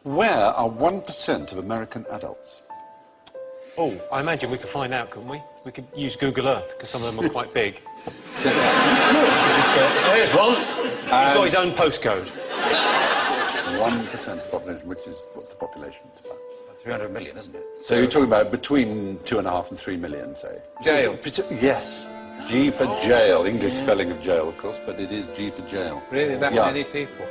Where are 1% of American adults? Oh, I imagine we could find out, couldn't we? We could use Google Earth, because some of them are quite big. Oh, here's one. He's got his own postcode. 1% of the population, which is, what's the population? It's about 300 million, isn't it? So you're talking about between 2.5 and 3 million, say? Jail. Yes. G for jail. English spelling of jail, of course, but it is G for jail. Really, that many people?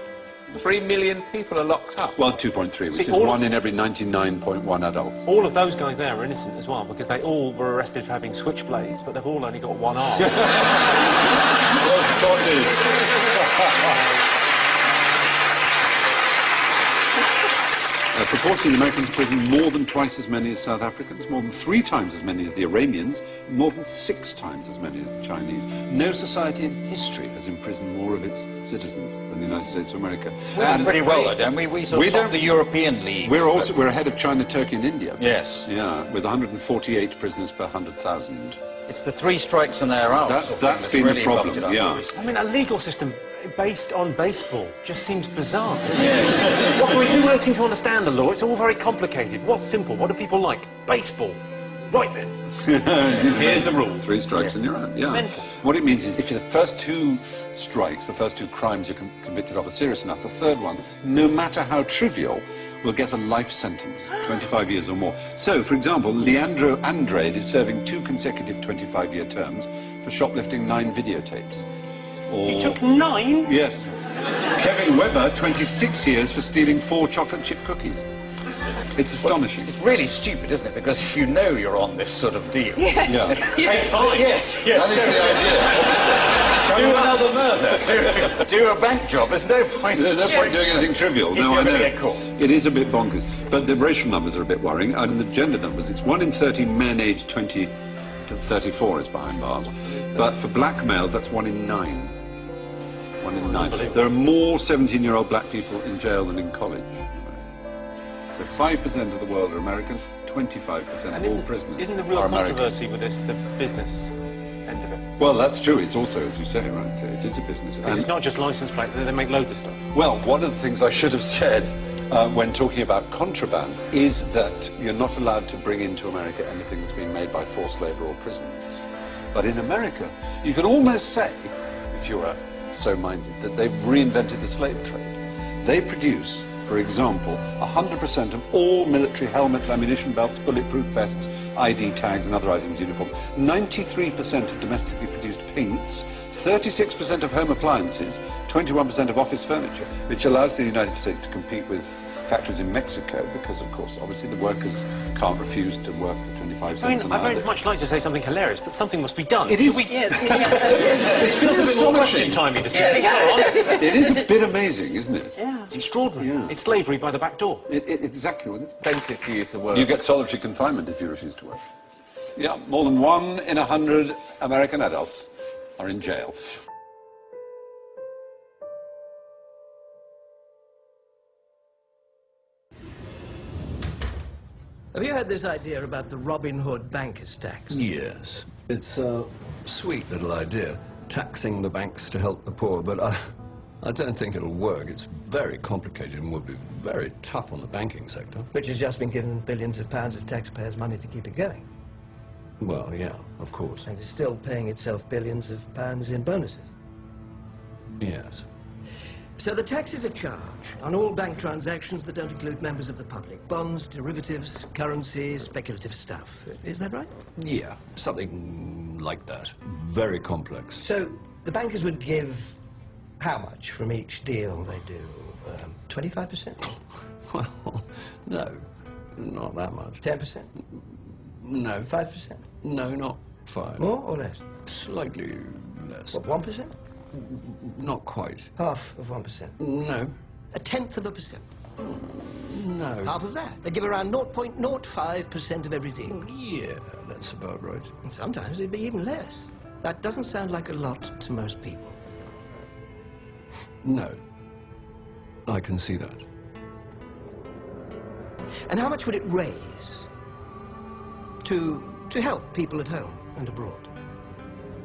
3 million people are locked up? Well, 2.3, which is 1 in every 99.1 adults. All of those guys there are innocent as well, because they all were arrested for having switchblades, but they've all only got one arm. Well spotted. Proportionally, the Americans imprison more than twice as many as South Africans, more than 3 times as many as the Iranians, more than 6 times as many as the Chinese. No society in history has imprisoned more of its citizens than the United States of America. We're doing pretty well, though, don't we? We sort of top the European League. We're ahead of China, Turkey and India. Yes. Yeah, with 148 prisoners per 100,000. It's the 3 strikes and they're out. That's been really the problem, yeah. I mean, a legal system based on baseball just seems bizarre. Yes. What can we do? We don't seem to understand the law. It's all very complicated. What's simple? What do people like? Baseball. Right then. Here's the rule. 3 strikes and you're out, yeah. Mental. What it means is if the first 2 strikes, the first 2 crimes you're convicted of are serious enough, the third one, no matter how trivial, will get a life sentence, 25 years or more. So, for example, Leandro Andrade is serving 2 consecutive 25-year terms for shoplifting 9 videotapes. Or... He took 9? Yes. Kevin Webber, 26 years for stealing 4 chocolate chip cookies. It's astonishing. Well, it's really stupid, isn't it? Because if you know you're on this sort of deal... Yes. Yeah. Take 5. Yes, That is the idea, obviously. Do another murder. Do a bank job. There's no point... There's no point doing anything trivial. If No, you're I know. going to get caught. It is a bit bonkers. But the racial numbers are a bit worrying. And the gender numbers, it's 1 in 30 men aged 20 to 34 is behind bars. But for black males, that's 1 in 9. 1 in 9. There are more 17-year-old black people in jail than in college. So 5% of the world are American, 25% of all prisoners Isn't the real are American. controversy with this the business end of it? Well, that's true. It's also, as you say, right, so it is a business. Because it's not just license plate, they make loads of stuff. Well, one of the things I should have said when talking about contraband is that you're not allowed to bring into America anything that's been made by forced labour or prisoners. But in America, you could almost say, if you were so minded, that they've reinvented the slave trade. They produce, for example, 100% of all military helmets, ammunition belts, bulletproof vests, ID tags and other items uniform, 93% of domestically produced paints, 36% of home appliances, 21% of office furniture, which allows the United States to compete with factories in Mexico because, of course, obviously the workers can't refuse to work for 25 cents an hour. I very much like to say something hilarious, but something must be done. It is. It feels a bit more question-timey to say. It is a bit amazing, isn't it? Yeah. It's extraordinary. Yeah. It's slavery by the back door. Exactly. Plenty for you to work. You get solitary confinement if you refuse to work. Yeah, more than 1 in 100 American adults are in jail. Have you heard this idea about the Robin Hood banker's tax? Yes. It's a sweet little idea, taxing the banks to help the poor, but I don't think it'll work. It's very complicated and would be very tough on the banking sector. Which has just been given billions of pounds of taxpayers' money to keep it going. Well, yeah, of course. And is still paying itself billions of pounds in bonuses. Yes. So the tax is a charge on all bank transactions that don't include members of the public. Bonds, derivatives, currency, speculative stuff. Is that right? Yeah, something like that. Very complex. So the bankers would give how much from each deal they do? 25%? Well, no, not that much. 10%? No. 5%? No, not 5. More or less? Slightly less. What, 1%? Not quite. Half of 1%? No. 1/10%? No. Half of that. They give around 0.05% of every deal. Yeah, that's about right. And sometimes it'd be even less. That doesn't sound like a lot to most people. No. I can see that. And how much would it raise to help people at home and abroad?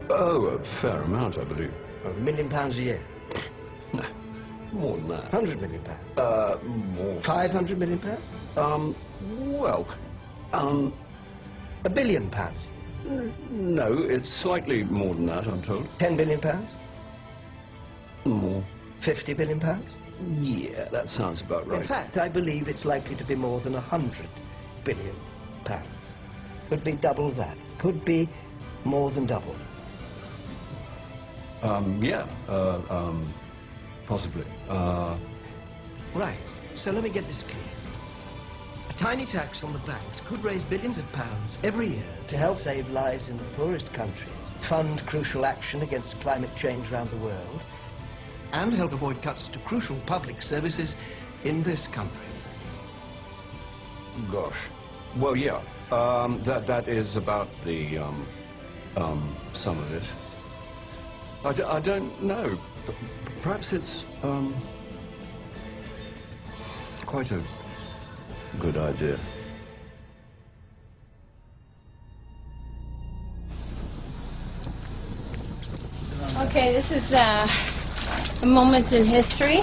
Oh, a fair amount, I believe. £1 million a year. No, More than that. 100 million pounds? More. 500 million pounds? Well, £1 billion? no, it's slightly more than that, I'm told. £10 billion? More. £50 billion? Yeah, that sounds about right. In fact, I believe it's likely to be more than £100 billion. Could be double that. Could be more than double. Possibly. Right, so let me get this clear. A tiny tax on the banks could raise billions of pounds every year to help save lives in the poorest countries, fund crucial action against climate change around the world, and help avoid cuts to crucial public services in this country. Gosh. Well, yeah. That is about the, some of it. I don't know. Perhaps it's, quite a good idea. Okay, this is a moment in history.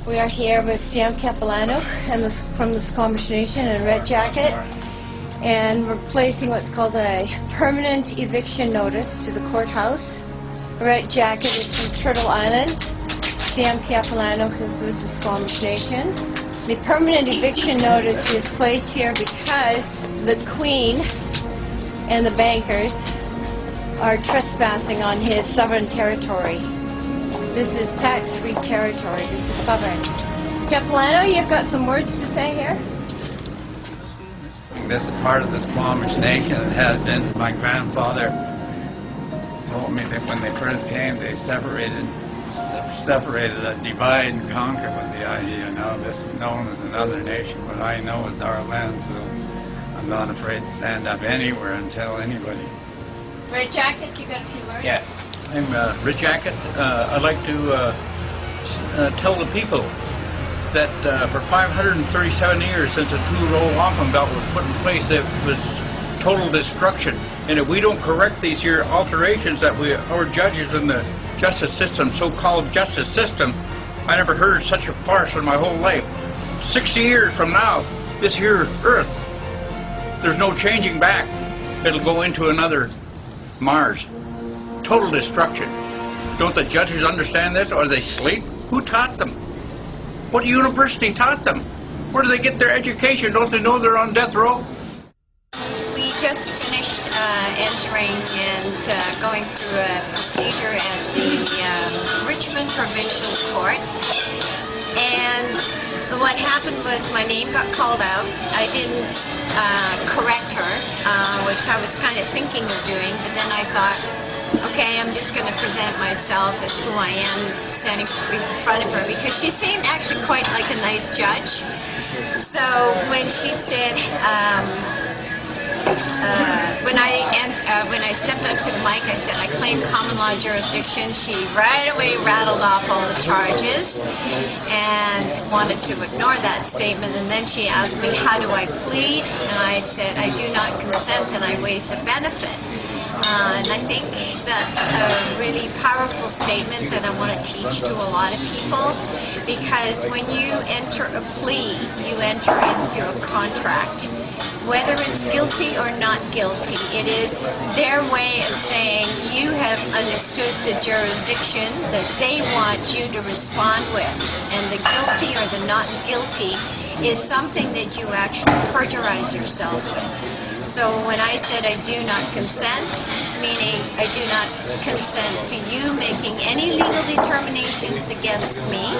We are here with Sam Capilano and from the Squamish Nation in Red Jacket, and we're placing what's called a permanent eviction notice to the courthouse. Red Jacket is from Turtle Island. Sam Capilano is the Squamish Nation. The permanent eviction notice is placed here because the Queen and the bankers are trespassing on his sovereign territory. This is tax-free territory. This is sovereign. Capilano, you've got some words to say here? This is part of the Squamish Nation. It has been. My grandfather told me that when they first came, they separated, divide and conquer with the idea. Now this is known as another nation. What I know is our land, so I'm not afraid to stand up anywhere and tell anybody. Red Jacket, you got a few words? Yeah, I'm Red Jacket. I'd like to tell the people that for 537 years since the two-row wampum belt was put in place, it was total destruction. And if we don't correct these here alterations that our judges in the justice system, so-called justice system, I never heard such a farce in my whole life. 60 years from now, this here earth, there's no changing back. It'll go into another Mars. Total destruction. Don't the judges understand this, or they sleep? Who taught them? What university taught them? Where do they get their education? Don't they know they're on death row? We just finished entering and going through a procedure at the Richmond Provincial Court. And what happened was my name got called out. I didn't correct her, which I was kind of thinking of doing, but then I thought, okay, I'm just going to present myself as who I am standing in front of her, because she seemed actually quite like a nice judge. So when she said, when I stepped up to the mic, I said I claim common law jurisdiction. She right away rattled off all the charges and wanted to ignore that statement. And then she asked me, how do I plead? And I said, I do not consent and I waive the benefit. And I think that's a really powerful statement that I want to teach to a lot of people, because when you enter a plea, you enter into a contract. Whether it's guilty or not guilty, it is their way of saying you have understood the jurisdiction that they want you to respond with. And the guilty or the not guilty is something that you actually perjurize yourself with. So when I said I do not consent, meaning I do not consent to you making any legal determinations against me,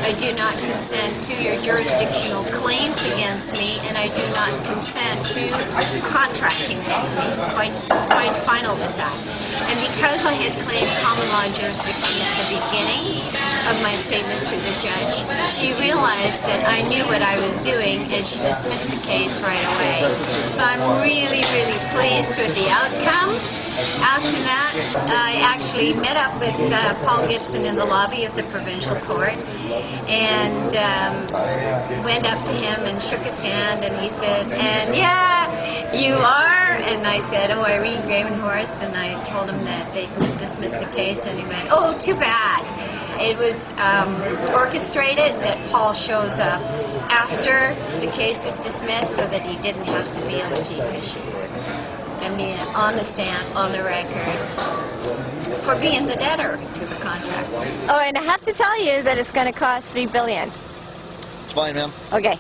I do not consent to your jurisdictional claims against me, and I do not consent to contracting with me. Quite final with that. And because I had claimed common law jurisdiction at the beginning of my statement to the judge, she realized that I knew what I was doing, and she dismissed the case right away. So I'm really, really pleased with the outcome. After that, I actually met up with Paul Gibson in the lobby of the provincial court, and went up to him and shook his hand, and he said, and yeah, you are? And I said, oh, Irene Gravenhorst, and I told him that they dismissed the case, and he went, oh, too bad. It was orchestrated that Paul shows up after the case was dismissed so that he didn't have to deal with these issues. I mean, on the stand, on the record, for being the debtor to the contract. Oh, and I have to tell you that it's going to cost $3 billion. It's fine, ma'am. Okay.